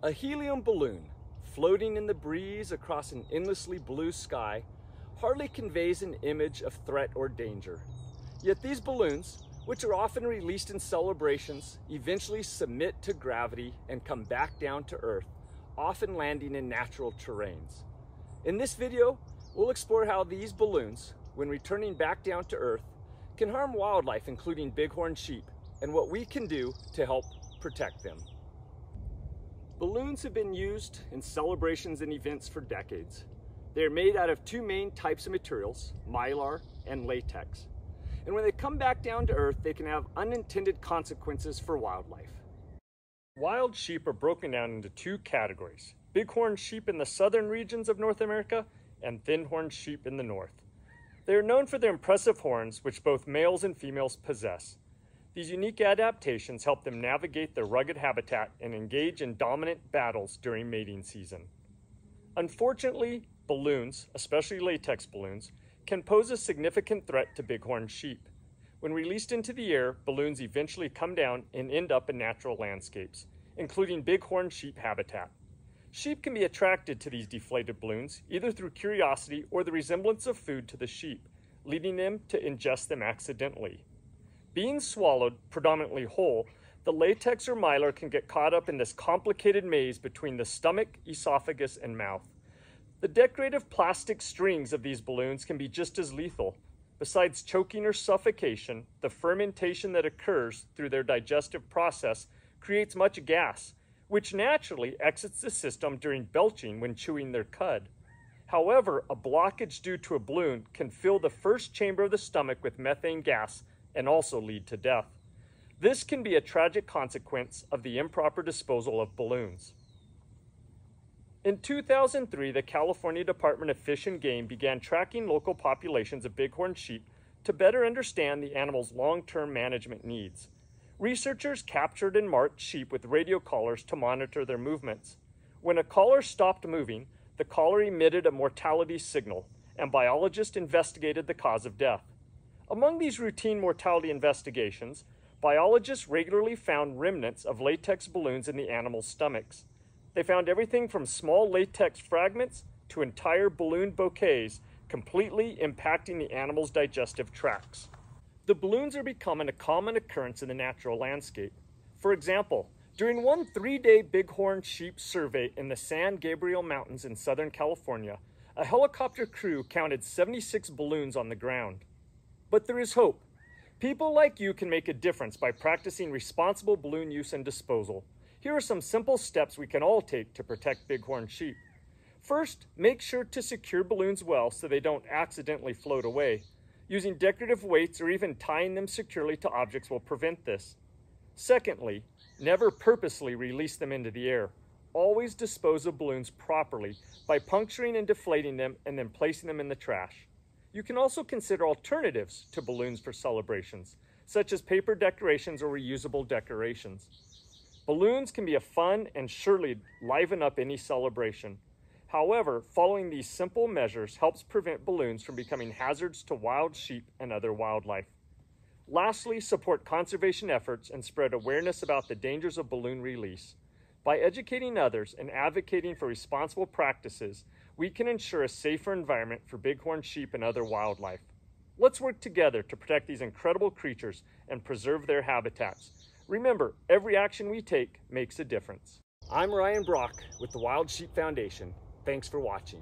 A helium balloon floating in the breeze across an endlessly blue sky hardly conveys an image of threat or danger. Yet these balloons, which are often released in celebrations, eventually submit to gravity and come back down to Earth, often landing in natural terrains. In this video, we'll explore how these balloons, when returning back down to Earth, can harm wildlife, including bighorn sheep, and what we can do to help protect them. Balloons have been used in celebrations and events for decades. They are made out of two main types of materials, mylar and latex. And when they come back down to Earth, they can have unintended consequences for wildlife. Wild sheep are broken down into two categories: bighorn sheep in the southern regions of North America and thin-horned sheep in the north. They are known for their impressive horns, which both males and females possess. These unique adaptations help them navigate their rugged habitat and engage in dominant battles during mating season. Unfortunately, balloons, especially latex balloons, can pose a significant threat to bighorn sheep. When released into the air, balloons eventually come down and end up in natural landscapes, including bighorn sheep habitat. Sheep can be attracted to these deflated balloons, either through curiosity or the resemblance of food to the sheep, leading them to ingest them accidentally. Being swallowed predominantly whole, the latex or mylar can get caught up in this complicated maze between the stomach, esophagus, and mouth. The decorative plastic strings of these balloons can be just as lethal. Besides choking or suffocation, the fermentation that occurs through their digestive process creates much gas, which naturally exits the system during belching when chewing their cud. However, a blockage due to a balloon can fill the first chamber of the stomach with methane gas and also lead to death. This can be a tragic consequence of the improper disposal of balloons. In 2003, the California Department of Fish and Game began tracking local populations of bighorn sheep to better understand the animal's long-term management needs. Researchers captured and marked sheep with radio collars to monitor their movements. When a collar stopped moving, the collar emitted a mortality signal, and biologists investigated the cause of death. Among these routine mortality investigations, biologists regularly found remnants of latex balloons in the animals' stomachs. They found everything from small latex fragments to entire balloon bouquets, completely impacting the animal's digestive tracts. The balloons are becoming a common occurrence in the natural landscape. For example, during one 3-day bighorn sheep survey in the San Gabriel Mountains in Southern California, a helicopter crew counted 76 balloons on the ground. But there is hope. People like you can make a difference by practicing responsible balloon use and disposal. Here are some simple steps we can all take to protect bighorn sheep. First, make sure to secure balloons well so they don't accidentally float away. Using decorative weights or even tying them securely to objects will prevent this. Secondly, never purposely release them into the air. Always dispose of balloons properly by puncturing and deflating them and then placing them in the trash. You can also consider alternatives to balloons for celebrations, such as paper decorations or reusable decorations. Balloons can be a fun and surely liven up any celebration. However, following these simple measures helps prevent balloons from becoming hazards to wild sheep and other wildlife. Lastly, support conservation efforts and spread awareness about the dangers of balloon release. By educating others and advocating for responsible practices, we can ensure a safer environment for bighorn sheep and other wildlife. Let's work together to protect these incredible creatures and preserve their habitats. Remember, every action we take makes a difference. I'm Ryan Brock with the Wild Sheep Foundation. Thanks for watching.